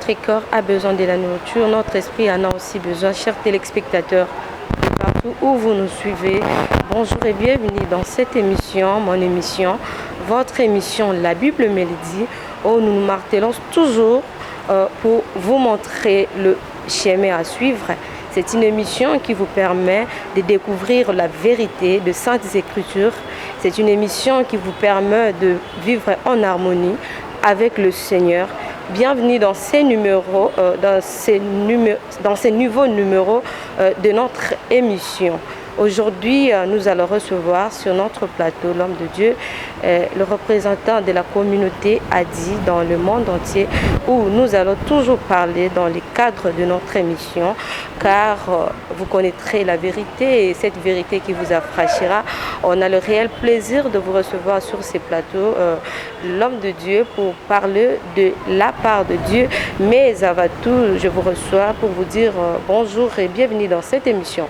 notre corps a besoin de la nourriture, notre esprit en a aussi besoin. Chers téléspectateurs, partout où vous nous suivez, bonjour et bienvenue dans cette émission, mon émission, votre émission La Bible me le dit, où nous nous martelons toujours pour vous montrer le chemin à suivre. C'est une émission qui vous permet de découvrir la vérité de Saintes Écritures. C'est une émission qui vous permet de vivre en harmonie avec le Seigneur. Bienvenue dans ces numéros, dans ces nouveaux numéros de notre émission. Aujourd'hui, nous allons recevoir sur notre plateau l'homme de Dieu, le représentant de la communauté Adi dans le monde entier, où nous allons toujours parler dans le cadre de notre émission, car vous connaîtrez la vérité et cette vérité qui vous affranchira. On a le réel plaisir de vous recevoir sur ces plateaux, l'homme de Dieu, pour parler de la part de Dieu. Mais avant tout, je vous reçois pour vous dire bonjour et bienvenue dans cette émission.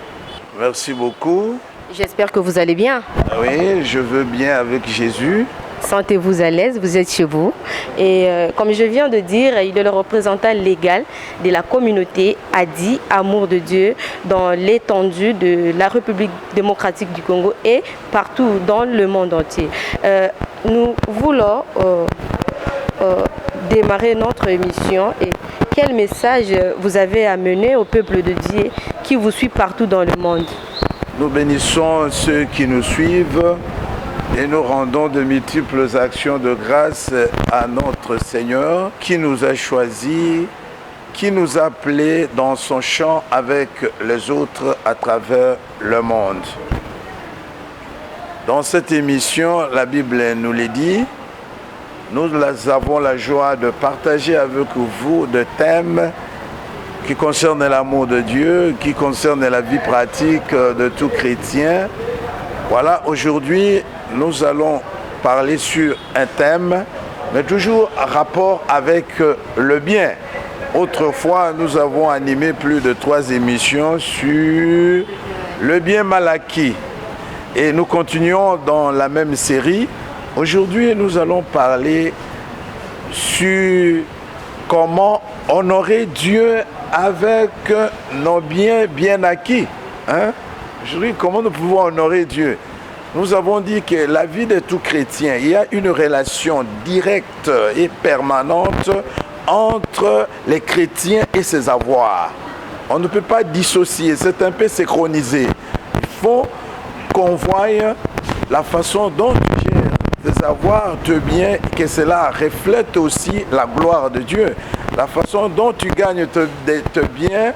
Merci beaucoup. J'espère que vous allez bien. Oui, je veux bien avec Jésus. Sentez-vous à l'aise, vous êtes chez vous. Et comme je viens de dire, il est le représentant légal de la communauté Adi, Amour de Dieu, dans l'étendue de la République démocratique du Congo et partout dans le monde entier. Nous voulons démarrer notre émission. Et quel message vous avez à mener au peuple de Dieu qui vous suit partout dans le monde? Nous bénissons ceux qui nous suivent et nous rendons de multiples actions de grâce à notre Seigneur qui nous a choisis, qui nous a appelés dans son champ avec les autres à travers le monde. Dans cette émission, la Bible nous le dit, nous avons la joie de partager avec vous des thèmes qui concernent l'amour de Dieu, qui concernent la vie pratique de tout chrétien. Voilà, aujourd'hui, nous allons parler sur un thème, mais toujours en rapport avec le bien. Autrefois, nous avons animé plus de 3 émissions sur le bien mal acquis. Et nous continuons dans la même série. Aujourd'hui, nous allons parler sur comment honorer Dieu avec nos biens bien acquis. Aujourd'hui, comment nous pouvons honorer Dieu? Nous avons dit que la vie de tout chrétien, il y a une relation directe et permanente entre les chrétiens et ses avoirs. On ne peut pas dissocier, c'est un peu synchronisé. Il faut qu'on voie la façon dont tu gères tes avoirs, tes biens, que cela reflète aussi la gloire de Dieu. La façon dont tu gagnes tes biens,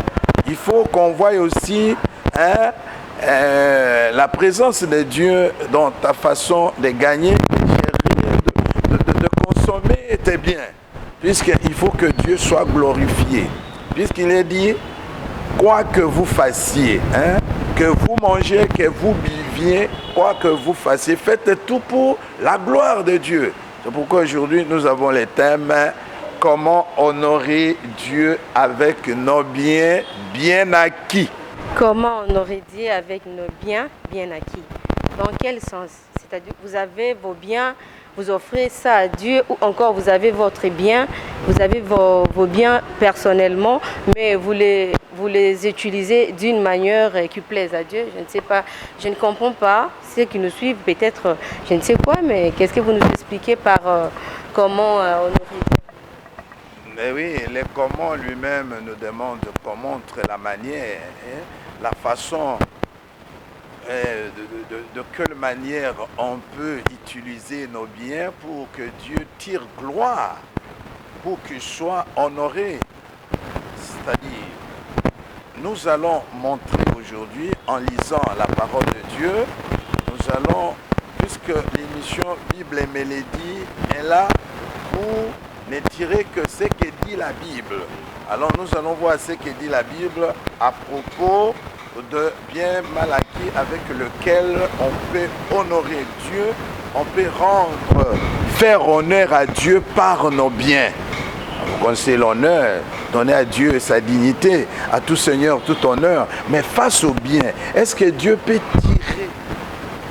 il faut qu'on voie aussi la présence de Dieu dans ta façon de gagner, de gérer, de consommer tes biens. Puisqu'il faut que Dieu soit glorifié. Puisqu'il est dit, quoi que vous fassiez, que vous mangez, que vous buviez, quoi que vous fassiez, faites tout pour la gloire de Dieu. C'est pourquoi aujourd'hui nous avons les thèmes comment honorer Dieu avec nos biens bien acquis. Comment honorer Dieu avec nos biens bien acquis? Dans quel sens? C'est-à-dire que vous avez vos biens, vous offrez ça à Dieu, ou encore vous avez votre bien, vous avez vos biens personnellement, mais vous les utilisez d'une manière qui plaise à Dieu. Je ne sais pas, je ne comprends pas. Ceux qui nous suivent, peut-être, je ne sais quoi, mais qu'est-ce que vous nous expliquez par comment honorer Dieu? Mais oui, le comment lui-même nous demande qu'on montre la manière, la façon, de quelle manière on peut utiliser nos biens pour que Dieu tire gloire, pour qu'il soit honoré. C'est-à-dire, nous allons montrer aujourd'hui, en lisant la parole de Dieu, nous allons, puisque l'émission Bible et Mélodie est là pour ne tirer que ce que dit la Bible. Alors nous allons voir ce que dit la Bible à propos de bien mal acquis avec lequel on peut honorer Dieu, on peut faire honneur à Dieu par nos biens. Vous connaissez l'honneur, donner à Dieu sa dignité, à tout Seigneur tout honneur. Mais face aux biens, est-ce que Dieu peut tirer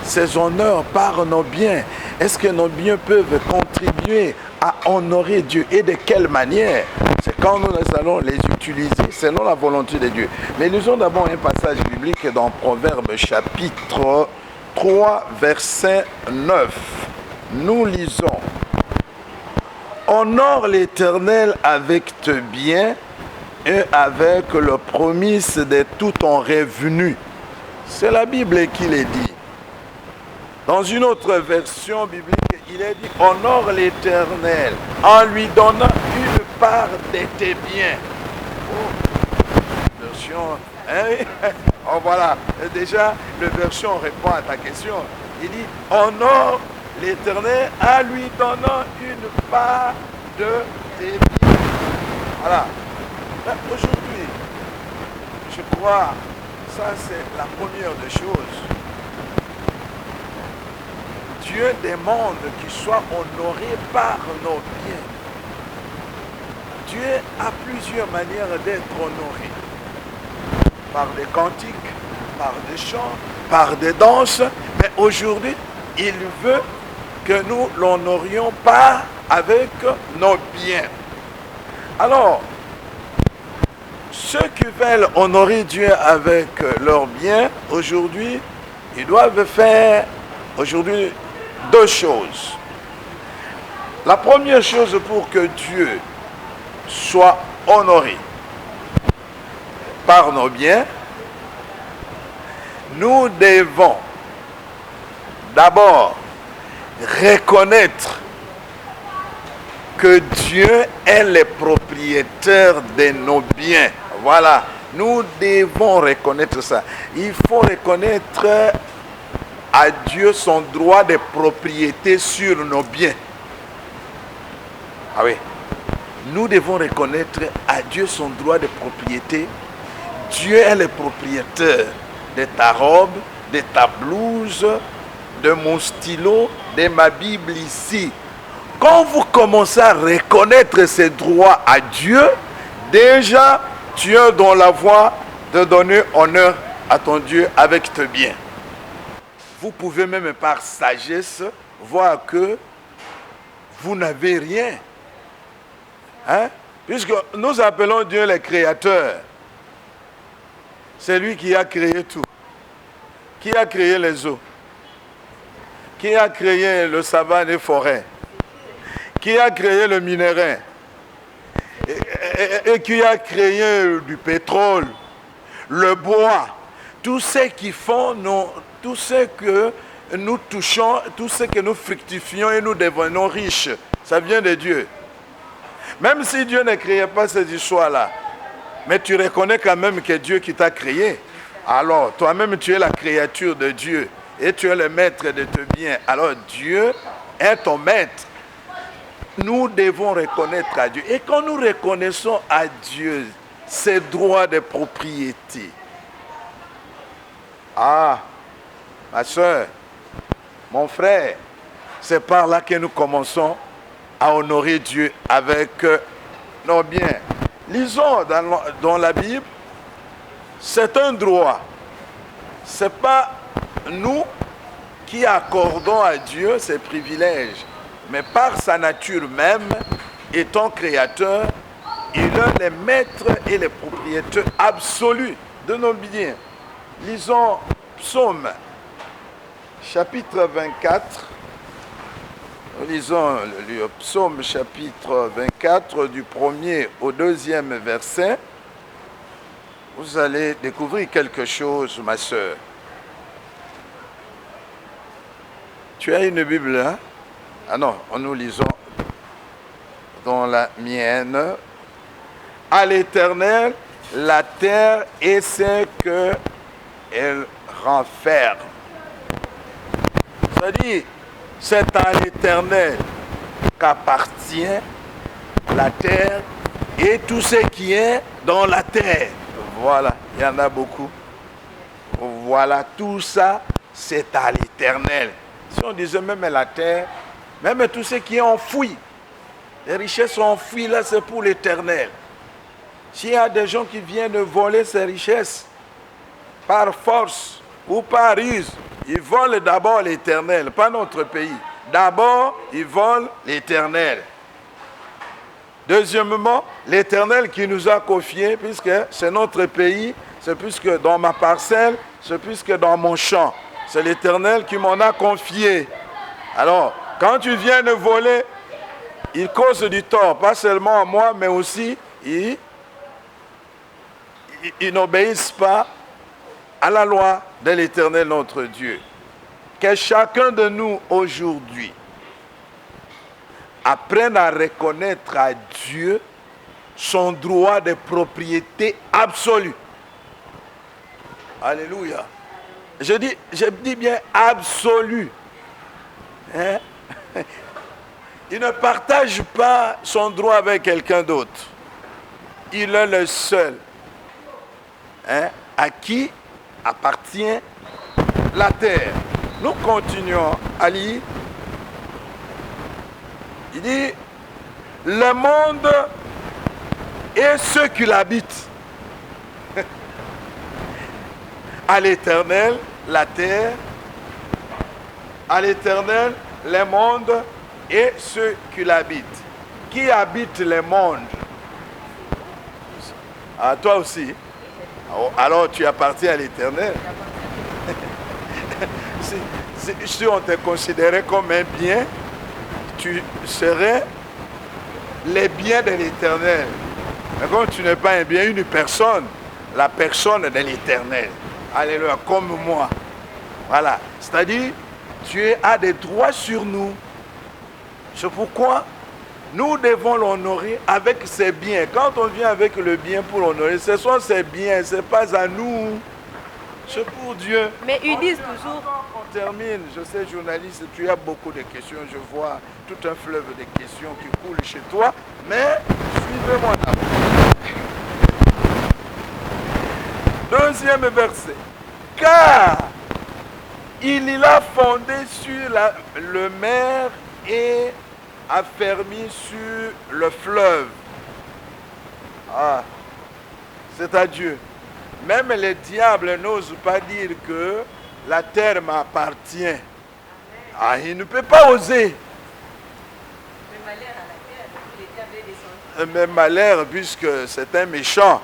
ses honneurs par nos biens? Est-ce que nos biens peuvent contribuer à honorer Dieu? Et de quelle manière? C'est quand nous allons les utiliser selon la volonté de Dieu. Mais lisons d'abord un passage biblique dans Proverbes chapitre 3, verset 9. Nous lisons: honore l'Éternel avec tes biens et avec le promis de tout ton revenu. C'est la Bible qui le dit. Dans une autre version biblique, il est dit: honore l'Éternel en lui donnant une part de tes biens. Oh, version, hein? Oh voilà, déjà, la version répond à ta question. Il dit: honore l'Éternel en lui donnant une part de tes biens. Voilà. Aujourd'hui, je crois, ça c'est la première des choses. Dieu demande qu'il soit honoré par nos biens. Dieu a plusieurs manières d'être honoré. Par des cantiques, par des chants, par des danses. Mais aujourd'hui, il veut que nous l'honorions pas avec nos biens. Alors, ceux qui veulent honorer Dieu avec leurs biens, aujourd'hui, ils doivent faire aujourd'hui deux choses. La première chose pour que Dieu soit honoré par nos biens, nous devons d'abord reconnaître que Dieu est le propriétaire de nos biens. Voilà, nous devons reconnaître ça. Il faut reconnaître à Dieu son droit de propriété sur nos biens. Ah oui, nous devons reconnaître à Dieu son droit de propriété. Dieu est le propriétaire de ta robe, de ta blouse, de mon stylo, de ma Bible ici. Quand vous commencez à reconnaître ces droits à Dieu, déjà, tu es dans la voie de donner honneur à ton Dieu avec tes biens. Vous pouvez même par sagesse voir que vous n'avez rien. Hein? Puisque nous appelons Dieu le créateur. C'est lui qui a créé tout. Qui a créé les eaux. Qui a créé le savane et forêt. Qui a créé le minerai. Et qui a créé du pétrole, le bois. Tout ce qui font, tout ce que nous touchons, tout ce que nous fructifions et nous devenons riches, ça vient de Dieu. Même si Dieu ne créait pas ces histoires-là, mais tu reconnais quand même que Dieu qui t'a créé. Alors, toi-même, tu es la créature de Dieu et tu es le maître de tes biens. Alors, Dieu est ton maître. Nous devons reconnaître à Dieu. Et quand nous reconnaissons à Dieu ses droits de propriété, ah, ma soeur, mon frère, c'est par là que nous commençons à honorer Dieu avec nos biens. Lisons dans la Bible, c'est un droit. Ce n'est pas nous qui accordons à Dieu ces privilèges, mais par sa nature même, étant créateur, il est le maître et le propriétaire absolu de nos biens. Lisons Psaume, chapitre 24. Lisons le Psaume, chapitre 24, du 1er au 2e verset. Vous allez découvrir quelque chose, ma soeur. Tu as une Bible, hein? Ah non, nous lisons dans la mienne. À l'Éternel, la terre et ce qu'elle renferme. C'est-à-dire, c'est à l'Éternel qu'appartient la terre et tout ce qui est dans la terre. Voilà, il y en a beaucoup. Voilà, tout ça, c'est à l'Éternel. Si on disait même la terre, même tout ce qui est enfoui, les richesses sont enfouies là, c'est pour l'Éternel. S'il y a des gens qui viennent voler ces richesses par force ou par ruse, ils volent d'abord l'Éternel, pas notre pays. D'abord, ils volent l'Éternel. Deuxièmement, l'Éternel qui nous a confié, puisque c'est notre pays, c'est plus que dans ma parcelle, c'est plus que dans mon champ. C'est l'Éternel qui m'en a confié. Alors, quand tu viens de voler, il cause du tort, pas seulement à moi, mais aussi, ils n'obéissent pas à la loi de l'Éternel notre Dieu. Que chacun de nous aujourd'hui apprenne à reconnaître à Dieu son droit de propriété absolue. Alléluia. Je dis bien absolu. Hein? Il ne partage pas son droit avec quelqu'un d'autre. Il est le seul, hein, à qui appartient la terre. Nous continuons à lire. Il dit, le monde et ceux qui l'habitent. À l'Éternel, la terre. À l'Éternel, le monde et ceux qui l'habitent. Qui habite le monde? Ah, toi aussi. Alors tu appartiens à l'Éternel. Si on te considérait comme un bien, tu serais les biens de l'Éternel. Mais comme tu n'es pas un bien, une personne, la personne de l'Éternel. Alléluia, comme moi. Voilà. C'est-à-dire, Dieu a des droits sur nous. C'est pourquoi nous devons l'honorer avec ses biens. Quand on vient avec le bien pour l'honorer, ce sont ses biens, ce n'est pas à nous. C'est pour Dieu. Mais ils disent toujours... On termine. Je sais, journaliste, tu as beaucoup de questions. Je vois tout un fleuve de questions qui coule chez toi. Mais suivez-moi d'abord. Deuxième verset. Car il l'a fondé sur le mer et affermi sur le fleuve. Ah, c'est à Dieu. Même les diables n'osent pas dire que la terre m'appartient. Ah, il ne peut pas oser. Mais malheur, puisque c'est un méchant.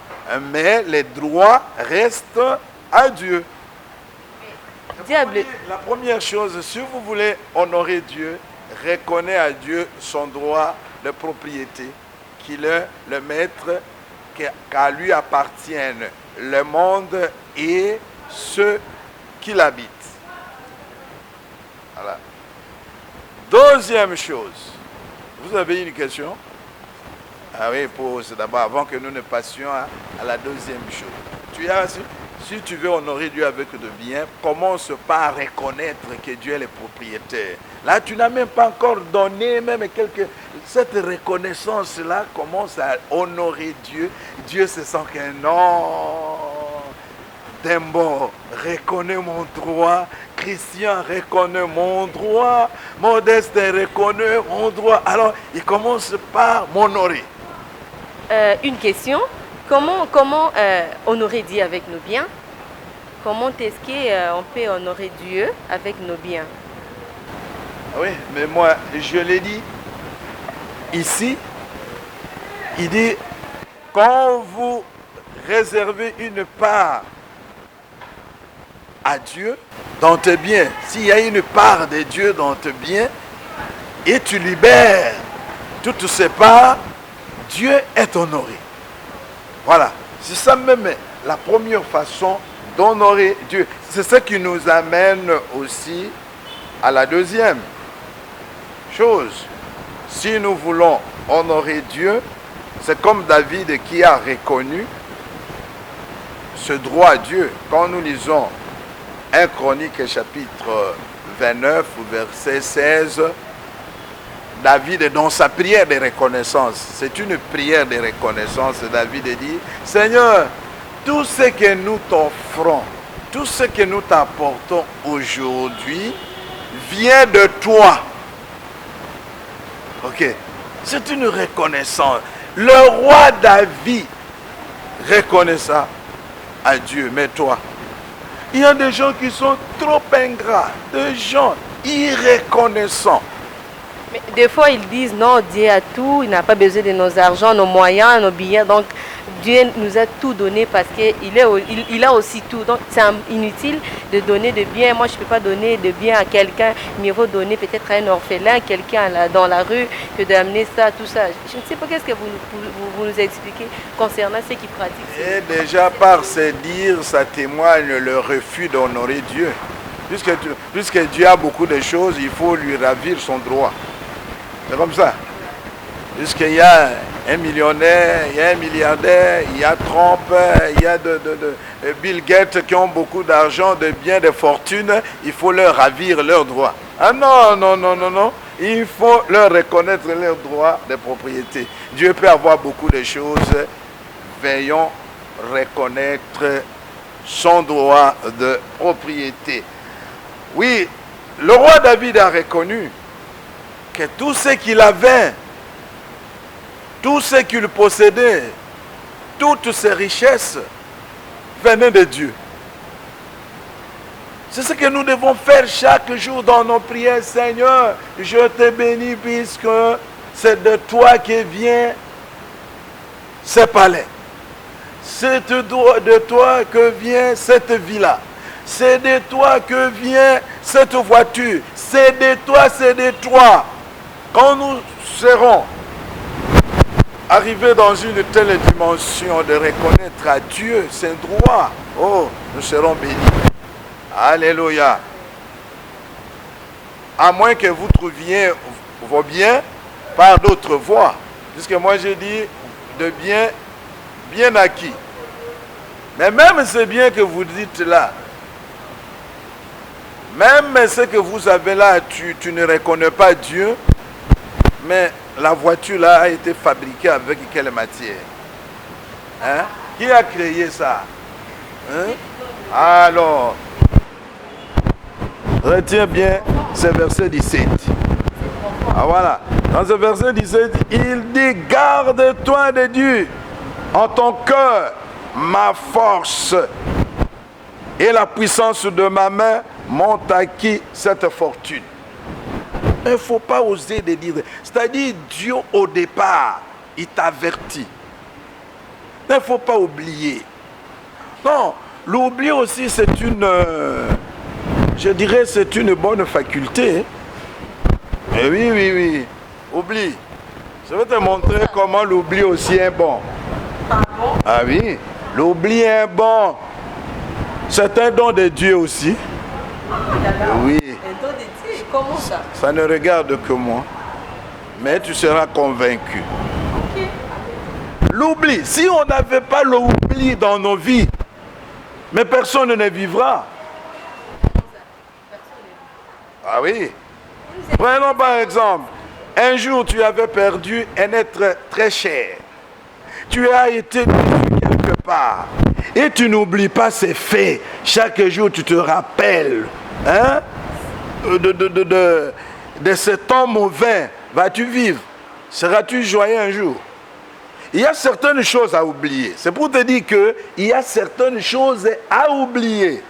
Mais les droits restent à Dieu. Diable. La première chose, si vous voulez honorer Dieu, reconnaissez à Dieu son droit de propriété, qu'il est le maître, qu'à lui appartiennent le monde et ceux qui l'habitent. Voilà. Deuxième chose, vous avez une question? Ah oui, pose d'abord, avant que nous ne passions à la deuxième chose. Si tu veux honorer Dieu avec de bien, commence par reconnaître que Dieu est le propriétaire. Là, tu n'as même pas encore donné même cette reconnaissance-là, commence à honorer Dieu. Dieu se sent que non, Dembo, reconnais mon droit. Christian, reconnais mon droit. Modeste, reconnais mon droit. Alors, il commence par m'honorer. Une question. Comment honorer Dieu avec nos biens? Comment est-ce qu'on peut honorer Dieu avec nos biens? Oui, mais moi, je l'ai dit. Ici, il dit, quand vous réservez une part à Dieu dans tes biens, s'il y a une part de Dieu dans tes biens, et tu libères toutes ces parts, Dieu est honoré. Voilà, c'est ça même la première façon d'honorer Dieu. C'est ce qui nous amène aussi à la deuxième chose. Si nous voulons honorer Dieu, c'est comme David qui a reconnu ce droit à Dieu. Quand nous lisons 1 Chronique chapitre 29 verset 16, David, dans sa prière de reconnaissance, c'est une prière de reconnaissance, David dit, Seigneur, tout ce que nous t'offrons, tout ce que nous t'apportons aujourd'hui, vient de toi. Ok, c'est une reconnaissance. Le roi David reconnaît ça à Dieu, mais toi, il y a des gens qui sont trop ingrats, des gens irreconnaissants. Mais des fois, ils disent non, Dieu a tout, il n'a pas besoin de nos argent, nos moyens, nos billets. Donc, Dieu nous a tout donné parce qu'il a aussi tout. Donc, c'est inutile de donner de biens. Moi, je ne peux pas donner de biens à quelqu'un. Mieux vaut donner peut-être à un orphelin, quelqu'un dans la rue, que d'amener ça, tout ça. Je ne sais pas qu'est-ce que vous nous expliquez concernant ceux qui pratiquent. Et déjà, par ces dires, ça témoigne le refus d'honorer Dieu. Puisque Dieu a beaucoup de choses, il faut lui ravir son droit. C'est comme ça. Puisqu'il y a un millionnaire, il y a un milliardaire, il y a Trump, il y a de Bill Gates qui ont beaucoup d'argent, de biens, de fortune, il faut leur ravir leurs droits. Ah non, non, non, non, non. Il faut leur reconnaître leurs droits de propriété. Dieu peut avoir beaucoup de choses. Veillons reconnaître son droit de propriété. Oui, le roi David a reconnu que tout ce qu'il avait, tout ce qu'il possédait, toutes ses richesses venaient de Dieu. C'est ce que nous devons faire chaque jour dans nos prières. Seigneur, je te bénis puisque c'est de toi que vient ce palais. C'est de toi que vient cette villa. C'est de toi que vient cette voiture. C'est de toi, c'est de toi. Quand nous serons arrivés dans une telle dimension de reconnaître à Dieu ses droits, oh, nous serons bénis. Alléluia. À moins que vous trouviez vos biens par d'autres voies. Puisque moi j'ai dit de biens bien acquis. Mais même ce bien que vous dites là, même ce que vous avez là, tu ne reconnais pas Dieu, mais la voiture là a été fabriquée avec quelle matière? Hein? Qui a créé ça? Hein? Alors, retiens bien ce verset 17. Ah voilà. Dans ce verset 17, il dit, garde-toi de Dieu en ton cœur, ma force et la puissance de ma main m'ont acquis cette fortune. Il ne faut pas oser de dire. C'est-à-dire, Dieu au départ, il t'avertit. Il ne faut pas oublier. Non, l'oubli aussi, c'est une, je dirais, c'est une bonne faculté. Mais oui, oui, oui. Oublie. Je vais te montrer comment l'oubli aussi est bon. Ah oui, l'oubli est bon. C'est un don de Dieu aussi. Oui. Un don de Dieu, comment ça? Ça ne regarde que moi. Mais tu seras convaincu. Ok. L'oubli. Si on n'avait pas l'oubli dans nos vies, mais personne ne vivra. Ah oui. Prenons par exemple, un jour tu avais perdu un être très cher. Tu as été déçu quelque part. Et tu n'oublies pas ces faits. Chaque jour tu te rappelles. Hein? De ce temps mauvais. Vas-tu vivre? Seras-tu joyeux un jour? Il y a certaines choses à oublier. C'est pour te dire qu'il y a certaines choses à oublier.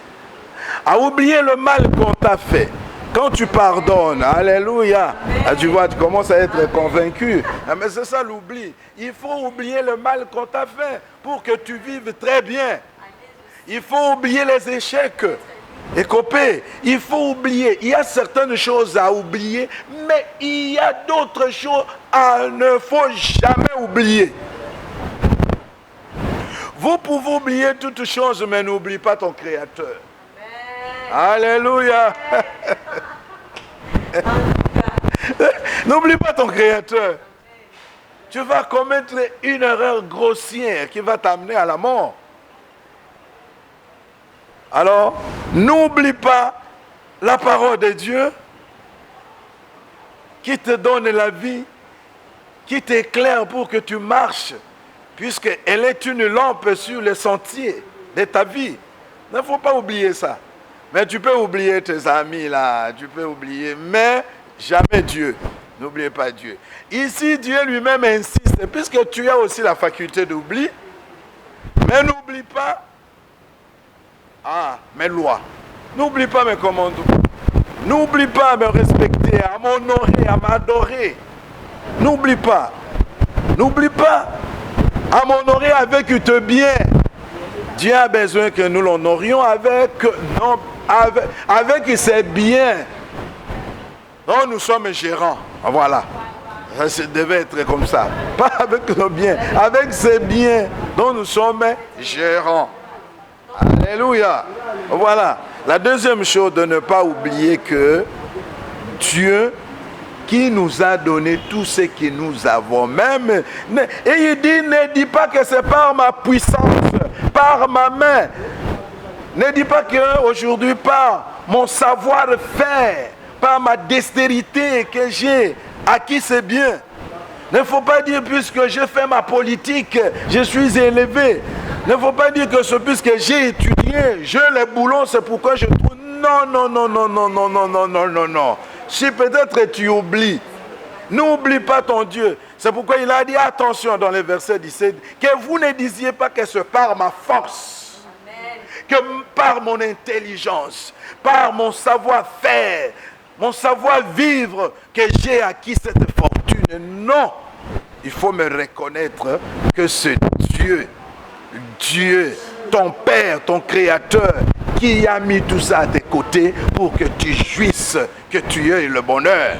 À oublier le mal qu'on t'a fait. Quand tu pardonnes, alléluia, tu vois, tu commences à être convaincu. Mais c'est ça l'oubli. Il faut oublier le mal qu'on t'a fait pour que tu vives très bien. Il faut oublier les échecs. Écopé, il faut oublier. Il y a certaines choses à oublier, mais il y a d'autres choses à ne faut jamais oublier. Vous pouvez oublier toutes choses, mais n'oublie pas ton Créateur. Alléluia. N'oublie pas ton Créateur. Tu vas commettre une erreur grossière qui va t'amener à la mort. Alors, n'oublie pas la parole de Dieu qui te donne la vie, qui t'éclaire pour que tu marches, puisqu'elle est une lampe sur le sentier de ta vie. Il ne faut pas oublier ça. Mais tu peux oublier tes amis là, tu peux oublier, mais jamais Dieu. N'oubliez pas Dieu. Ici, Dieu lui-même insiste, puisque tu as aussi la faculté d'oubli, mais n'oublie pas mes lois. N'oublie pas mes commandements. N'oublie pas à me respecter, à m'honorer, à m'adorer. N'oublie pas. N'oublie pas à m'honorer avec te bien. Dieu a besoin que nous l'honorions avec ses biens. Donc nous sommes gérants. Voilà. Ça devait être comme ça. Pas avec nos biens, avec ses biens dont nous sommes gérants. Alléluia. Voilà. La deuxième chose, de ne pas oublier que Dieu qui nous a donné tout ce que nous avons. Même, et il dit, ne dis pas que c'est par ma puissance, par ma main. Ne dis pas qu'aujourd'hui, par mon savoir-faire, par ma dextérité que j'ai acquis ces biens. Ne faut pas dire puisque j'ai fait ma politique, je suis élevé. Ne faut pas dire que c'est puisque j'ai étudié, j'ai les boulons, c'est pourquoi je trouve. Non, non, non, non, non, non, non, non, non, non, non. Si peut-être tu oublies, n'oublie pas ton Dieu. C'est pourquoi il a dit attention dans le verset 17, que vous ne disiez pas que c'est par ma force, que par mon intelligence, par mon savoir-faire, mon savoir-vivre, que j'ai acquis cette fortune. Non, il faut me reconnaître que c'est Dieu, ton Père, ton Créateur, qui a mis tout ça à tes côtés pour que tu jouisses, que tu aies le bonheur.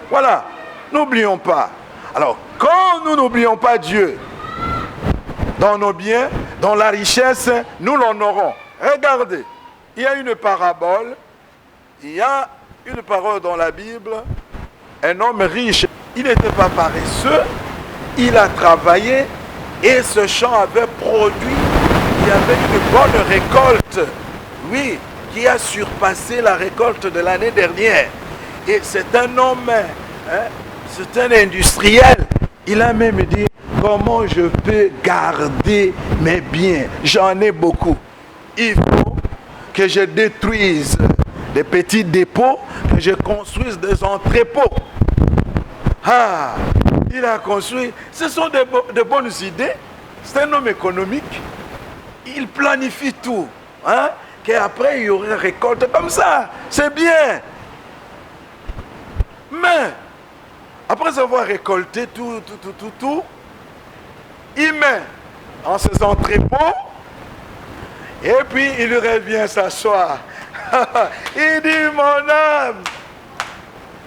Voilà, n'oublions pas. Alors, quand nous n'oublions pas Dieu, dans nos biens, dans la richesse, nous l'honorons. Regardez, il y a une parabole, il y a une parole dans la Bible, un homme riche, il n'était pas paresseux, il a travaillé et ce champ avait produit. Il y avait une bonne récolte, oui, qui a surpassé la récolte de l'année dernière. Et c'est un homme, c'est un industriel. Il a même dit, comment je peux garder mes biens? J'en ai beaucoup. Il faut que je détruise des petits dépôts, que je construise des entrepôts. Ah, il a construit. Ce sont de bonnes idées. C'est un homme économique. Il planifie tout, qu'après il y aurait récolte comme ça, c'est bien. Mais, après avoir récolté tout, il met en ses entrepôts, et puis il revient s'asseoir. Il dit, mon âme,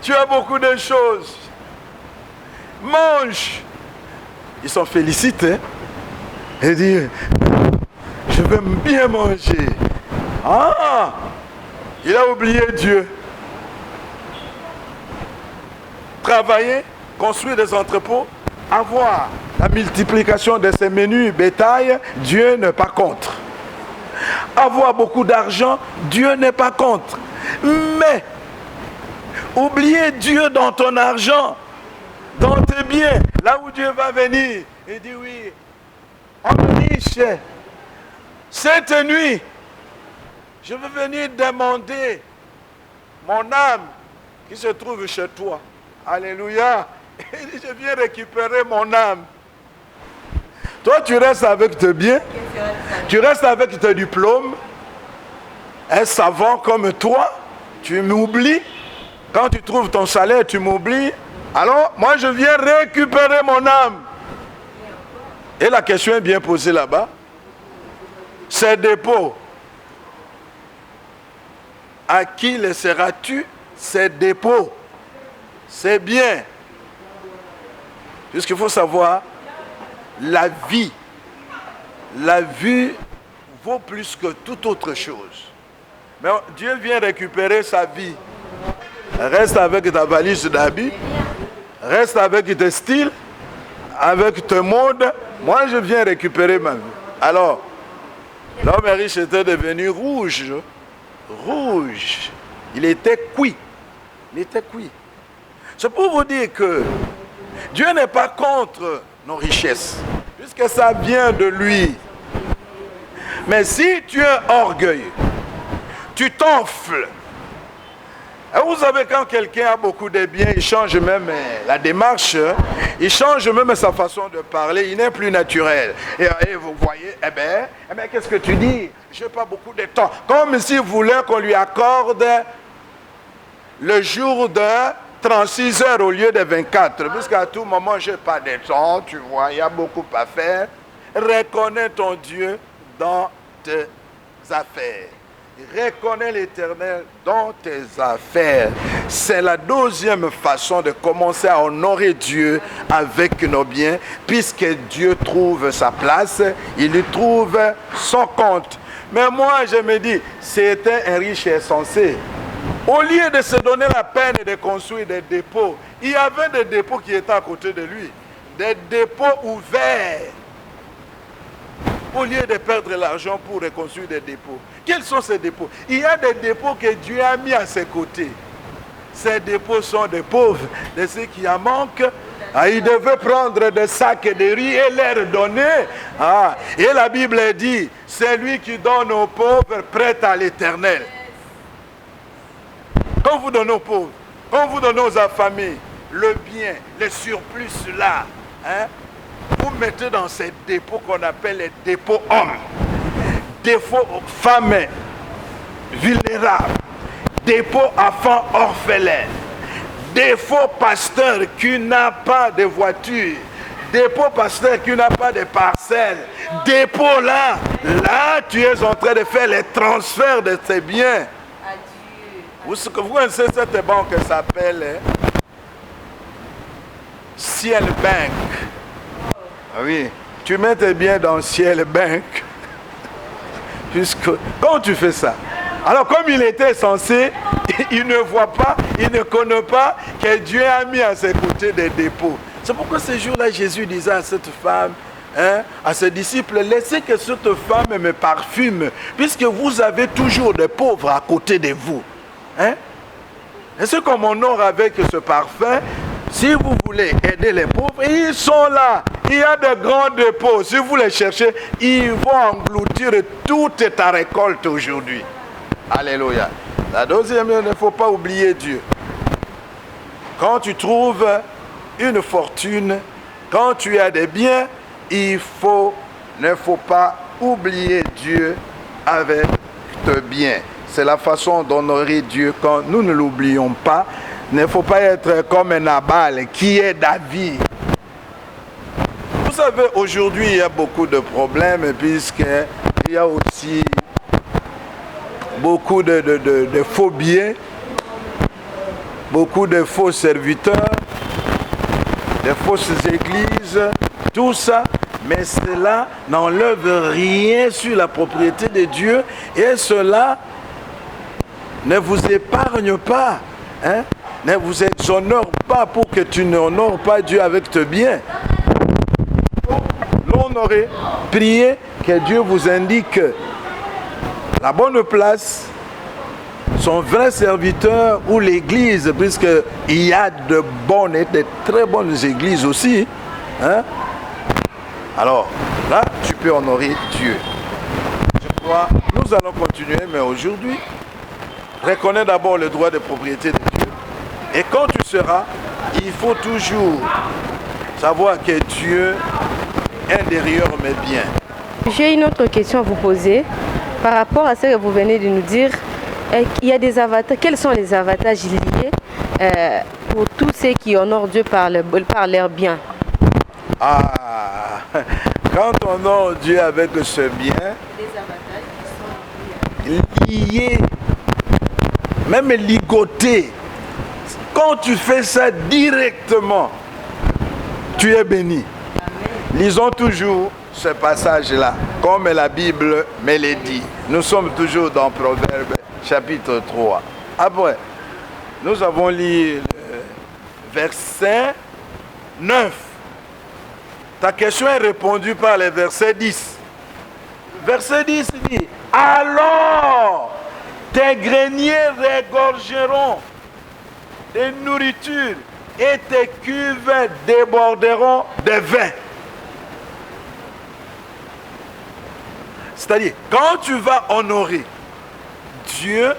tu as beaucoup de choses, mange. Ils s'en félicitent, et dit, je veux bien manger. Ah, il a oublié Dieu. Travailler, construire des entrepôts, avoir la multiplication de ces menus bétail, Dieu n'est pas contre. Avoir beaucoup d'argent, Dieu n'est pas contre. Mais, oublier Dieu dans ton argent, dans tes biens, là où Dieu va venir, il dit oui, homme riche, cette nuit, je veux venir demander mon âme qui se trouve chez toi. Alléluia. Il dit, je viens récupérer mon âme. Toi, tu restes avec tes biens, tu restes avec tes diplômes, un savant comme toi, tu m'oublies. Quand tu trouves ton salaire, tu m'oublies. Alors, moi, je viens récupérer mon âme. Et la question est bien posée là-bas. Ces dépôts, à qui laisseras-tu ces dépôts? C'est bien. Puisqu'il faut savoir, la vie vaut plus que toute autre chose. Mais Dieu vient récupérer sa vie. Reste avec ta valise d'habits, reste avec tes styles, avec tes modes. Moi, je viens récupérer ma vie. Alors, l'homme riche était devenu rouge. Rouge. Il était cuit. Il était cuit. C'est pour vous dire que Dieu n'est pas contre nos richesses, puisque ça vient de lui. Mais si tu es orgueilleux, tu t'enfles. Et vous savez, quand quelqu'un a beaucoup de biens, il change même la démarche, il change même sa façon de parler, il n'est plus naturel. Et vous voyez, eh bien, qu'est-ce que tu dis? Je n'ai pas beaucoup de temps. Comme s'il voulait qu'on lui accorde le jour de 36 heures au lieu de 24. Puisqu'à tout moment, je n'ai pas de temps, tu vois, il y a beaucoup à faire. Reconnais ton Dieu dans tes affaires. Reconnais l'Éternel dans tes affaires. C'est la deuxième façon de commencer à honorer Dieu avec nos biens, puisque Dieu trouve sa place, il y trouve son compte. Mais moi, je me dis, c'était un riche insensé. Au lieu de se donner la peine de construire des dépôts, il y avait des dépôts qui étaient à côté de lui, des dépôts ouverts. Au lieu de perdre l'argent pour reconstruire des dépôts. Quels sont ces dépôts? Il y a des dépôts que Dieu a mis à ses côtés. Ces dépôts sont des pauvres, de ceux qui en manquent. Il devait prendre des sacs de riz et leur donner. Et la Bible dit, c'est lui qui donne aux pauvres prêt à l'Éternel. Quand vous donnez aux pauvres, quand vous donnez aux affamés, le bien, le surplus là, vous mettez dans ces dépôts qu'on appelle les dépôts hommes, dépôts femmes vulnérables, dépôts enfants orphelins, dépôts pasteurs qui n'a pas de voiture, dépôts pasteurs qui n'a pas de parcelle, dépôts là, tu es en train de faire les transferts de tes biens. Vous connaissez cette banque qui s'appelle Ciel Bank. Oui, tu mets tes biens dans Ciel Bank. Puisque, quand tu fais ça, alors comme il était censé, il ne voit pas, il ne connaît pas que Dieu a mis à ses côtés des dépôts. C'est pourquoi ce jour-là, Jésus disait à cette femme, à ses disciples, laissez que cette femme me parfume, puisque vous avez toujours des pauvres à côté de vous. Est-ce qu'on honore avec ce parfum? Si vous voulez aider les pauvres, ils sont là. Il y a de grands dépôts. Si vous les cherchez, ils vont engloutir toute ta récolte aujourd'hui. Alléluia. La deuxième, il ne faut pas oublier Dieu. Quand tu trouves une fortune, quand tu as des biens, ne faut pas oublier Dieu avec tes biens. C'est la façon d'honorer Dieu quand nous ne l'oublions pas. Il ne faut pas être comme un Nabal qui est David. Vous savez, aujourd'hui, il y a beaucoup de problèmes puisqu'il y a aussi beaucoup de faux billets, beaucoup de faux serviteurs, de fausses églises, tout ça. Mais cela n'enlève rien sur la propriété de Dieu et cela ne vous épargne pas, ne vous exonore pas pour que tu n'honores pas Dieu avec tes biens. L'honorer, priez que Dieu vous indique la bonne place, son vrai serviteur ou l'église, puisqu'il y a de bonnes et de très bonnes églises aussi. Alors, là, tu peux honorer Dieu. Je crois, nous allons continuer, mais aujourd'hui, reconnais d'abord le droit de propriété de Dieu. Et quand tu seras, il faut toujours savoir que Dieu est derrière mes biens. J'ai une autre question à vous poser. Par rapport à ce que vous venez de nous dire, il y a des avantages. Quels sont les avantages liés pour tous ceux qui honorent Dieu par leurs biens? Quand on honore Dieu avec ce bien, des avantages qui sont liés, même ligotés. Quand tu fais ça directement, tu es béni. Amen. Lisons toujours ce passage-là, comme la Bible me le dit. Nous sommes toujours dans Proverbes, chapitre 3. Après, nous avons lu verset 9. Ta question est répondue par le verset 10. Verset 10 dit, alors tes greniers regorgeront de nourriture et tes cuves déborderont de vin. C'est-à-dire, quand tu vas honorer Dieu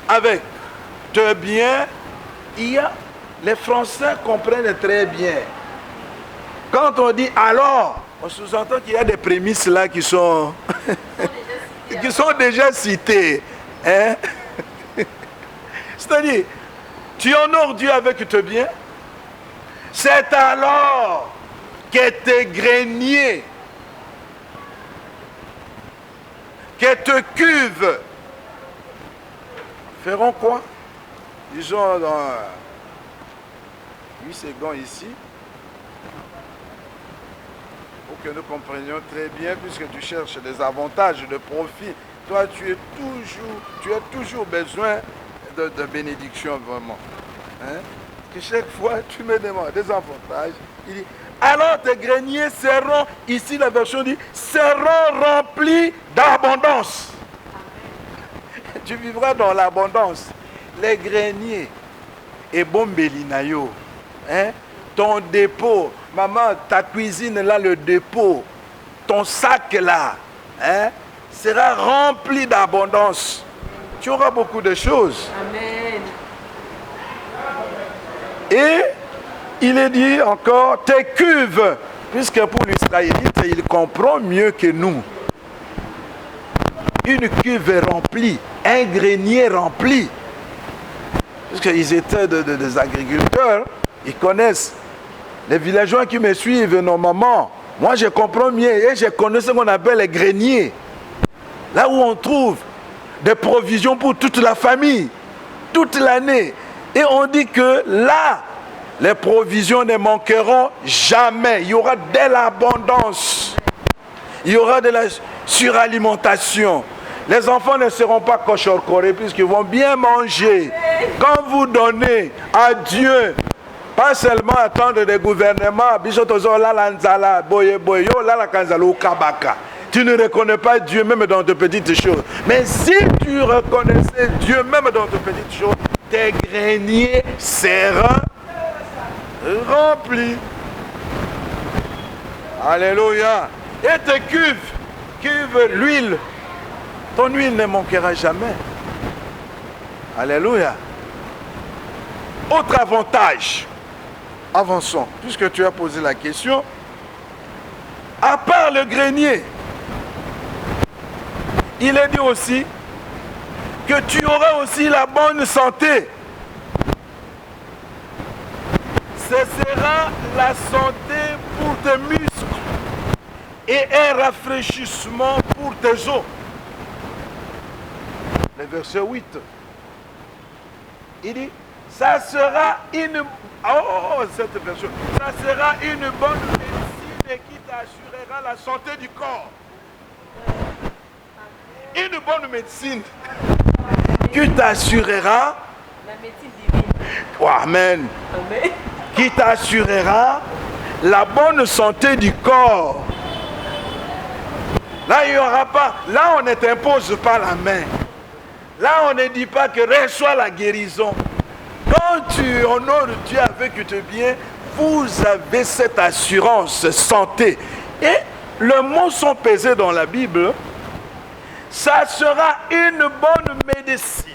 avec tes biens, les Français comprennent très bien. Quand on dit alors, on sous-entend qu'il y a des prémices là qui sont déjà citées. C'est-à-dire, Tu honores Dieu avec tes biens. C'est alors que tes greniers, que tes cuves feront quoi? Disons dans 8 secondes ici, pour que nous comprenions très bien, puisque tu cherches des avantages, de profit. Toi, tu as toujours besoin de bénédiction, vraiment. Hein? Que chaque fois, tu me demandes des avantages. Il dit, alors tes greniers seront, ici la version dit, seront remplis d'abondance. Tu vivras dans l'abondance. Les greniers, et bon belinayo, hein? Ton dépôt, maman, ta cuisine là, le dépôt, ton sac là, hein? Sera rempli d'abondance. Tu auras beaucoup de choses. Amen. Et il est dit encore, tes cuves, puisque pour l'Israélite, il comprend mieux que nous. Une cuve est remplie, un grenier rempli. Puisqu'ils étaient des agriculteurs, ils connaissent. Les villageois qui me suivent normalement, moi je comprends mieux et je connais ce qu'on appelle les greniers. Là où on trouve des provisions pour toute la famille, toute l'année. Et on dit que là, les provisions ne manqueront jamais. Il y aura de l'abondance. Il y aura de la suralimentation. Les enfants ne seront pas cochorcorés puisqu'ils vont bien manger. Quand vous donnez à Dieu, pas seulement attendre des gouvernements, tu ne reconnais pas Dieu même dans de petites choses. Mais si tu reconnaissais Dieu même dans de petites choses, tes greniers seront remplis. Alléluia. Et tes cuves, l'huile, ton huile ne manquera jamais. Alléluia. Autre avantage. Avançons, puisque tu as posé la question. À part le grenier, il est dit aussi que tu auras aussi la bonne santé. Ce sera la santé pour tes muscles et un rafraîchissement pour tes os. Le verset 8. Il dit, ça sera une... cette version. Ça sera une bonne médecine qui t'assurera la santé du corps. Une bonne médecine qui t'assurera La médecine divine. Oh, amen. Amen. Qui t'assurera la bonne santé du corps. Là, il n'y aura pas. Là, on ne t'impose pas la main. Là, on ne dit pas que reçois la guérison. Quand tu honores Dieu avec tes biens, vous avez cette assurance santé. Et les mots sont pesés dans la Bible. Ça sera une bonne médecine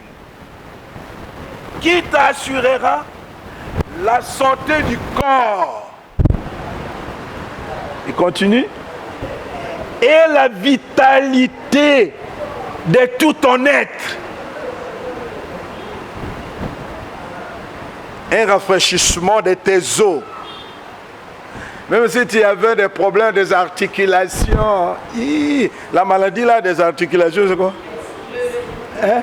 qui t'assurera la santé du corps. Il continue. Et la vitalité de tout ton être. Un rafraîchissement de tes os. Même si tu avais des problèmes des articulations, la maladie là des articulations, c'est quoi? Hein?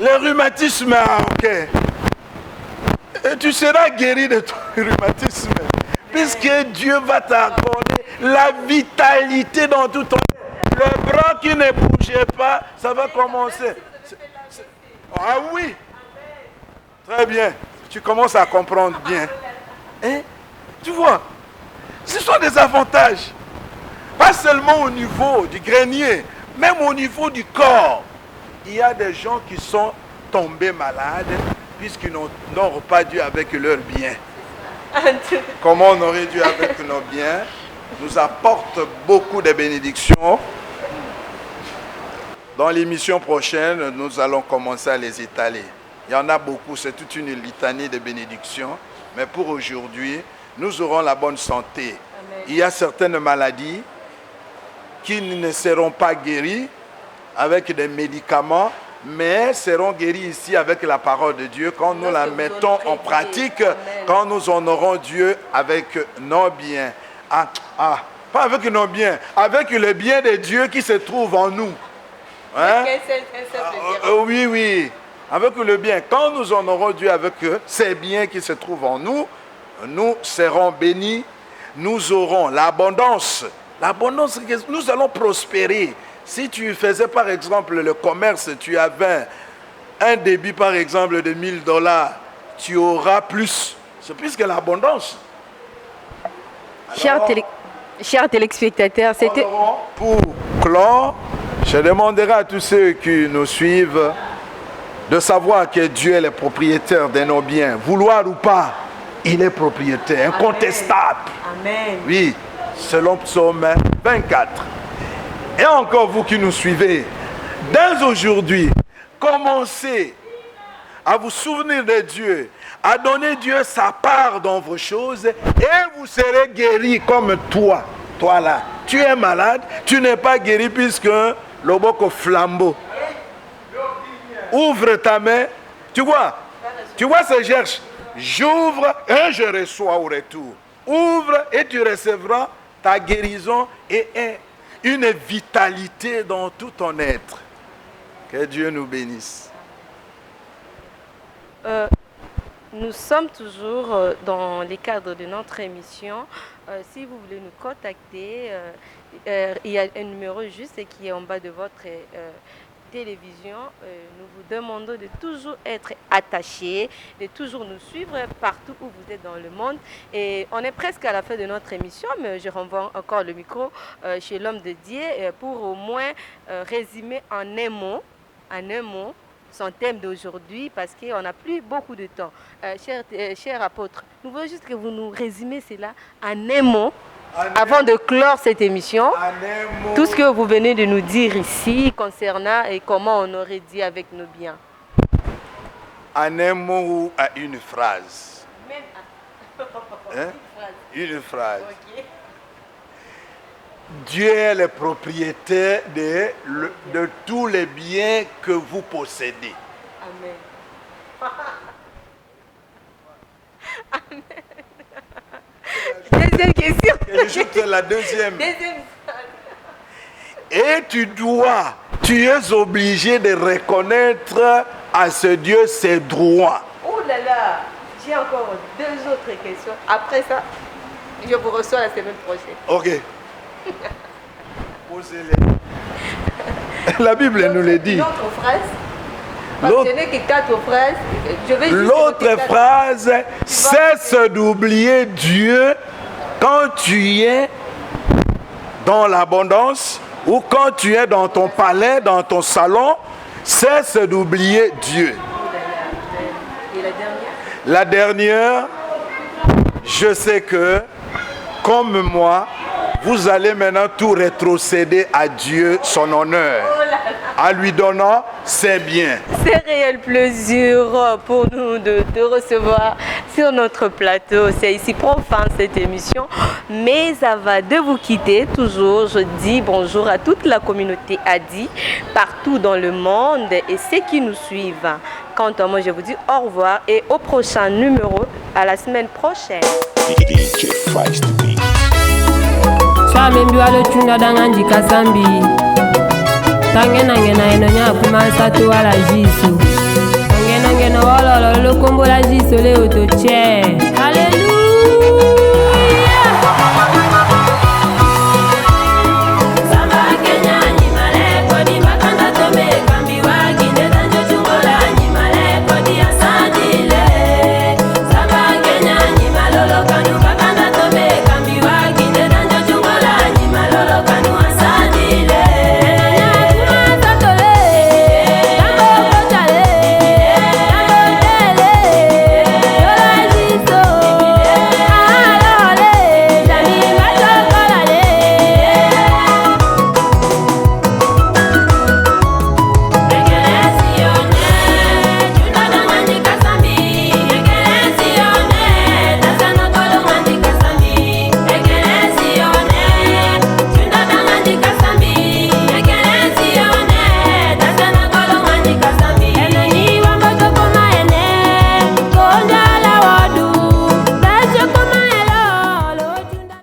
Le rhumatisme, ok. Et tu seras guéri de ton rhumatisme. Puisque Dieu va t'accorder la vitalité dans tout ton être. Le bras qui ne bougeait pas, ça va commencer. Ah oui. Très bien. Tu commences à comprendre bien. Hein? Tu vois, ce sont des avantages. Pas seulement au niveau du grenier, même au niveau du corps. Il y a des gens qui sont tombés malades puisqu'ils n'ont pas Dieu avec leurs biens. Comment on aurait Dieu avec nos biens nous apporte beaucoup de bénédictions. Dans l'émission prochaine, nous allons commencer à les étaler. Il y en a beaucoup, c'est toute une litanie de bénédictions. Mais pour aujourd'hui, nous aurons la bonne santé. Amen. Il y a certaines maladies qui ne seront pas guéries avec des médicaments, mais seront guéris ici avec la parole de Dieu quand nous la mettons en pratique, quand nous honorons Dieu avec nos biens. Pas avec nos biens, avec le bien de Dieu qui se trouve en nous. Hein? Oui, oui. Avec le bien. Quand nous honorons Dieu avec ces biens qui se trouvent en nous, nous serons bénis, nous aurons l'abondance. L'abondance, nous allons prospérer. Si tu faisais par exemple le commerce, tu avais un débit par exemple de $1000, tu auras plus. C'est plus que l'abondance. Chers téléspectateurs, c'était... Pour clore, je demanderai à tous ceux qui nous suivent de savoir que Dieu est le propriétaire de nos biens. Vouloir ou pas, il est propriétaire, incontestable. Amen. Oui, selon Psaume 24. Et encore vous qui nous suivez, dès aujourd'hui, commencez à vous souvenir de Dieu, à donner Dieu sa part dans vos choses et vous serez guéris comme toi. Toi là, tu es malade, tu n'es pas guéri puisque le boko flambeau. Ouvre ta main, tu vois ce geste. J'ouvre et je reçois au retour. Ouvre et tu recevras ta guérison et une vitalité dans tout ton être. Que Dieu nous bénisse. Nous sommes toujours dans les cadres de notre émission. Si vous voulez nous contacter, il y a un numéro juste qui est en bas de votre télévision. Nous vous demandons de toujours être attachés, de toujours nous suivre partout où vous êtes dans le monde. Et on est presque à la fin de notre émission, mais je renvoie encore le micro chez l'homme de Dieu pour au moins résumer en un mot son thème d'aujourd'hui, parce qu'on n'a plus beaucoup de temps. Cher apôtre, nous voulons juste que vous nous résumez cela en un mot, avant de clore cette émission. Tout ce que vous venez de nous dire ici concernant et comment on aurait dit avec nos biens. En un mot ou à une phrase? Une phrase. Okay. Dieu est le propriétaire de tous les biens que vous possédez. Amen. Amen. Deuxième question. C'est la deuxième. Et tu es obligé de reconnaître à ce Dieu ses droits. Oh là là, j'ai encore 2 autres questions. Après ça, je vous reçois la semaine prochaine. Ok. La Bible nous le dit. L'autre phrase. Parce que que 4 phrases. L'autre phrase, cesse d'oublier Dieu quand tu es dans l'abondance ou quand tu es dans ton palais, dans ton salon. Cesse d'oublier Dieu. Et la dernière? La dernière, je sais que, comme moi, vous allez maintenant tout rétrocéder à Dieu, son honneur, en lui donnant ses biens. C'est réel plaisir pour nous de te recevoir sur notre plateau. C'est ici Profane cette émission. Mais avant de vous quitter, toujours, je dis bonjour à toute la communauté Adi, partout dans le monde et ceux qui nous suivent. Quant à moi, je vous dis au revoir et au prochain numéro, à la semaine prochaine. Chamembiwa lo chunda danganji kasambi Tangena eno nyakuma sato wala jisu Tangena wololo lo kombo la jisu le otoche.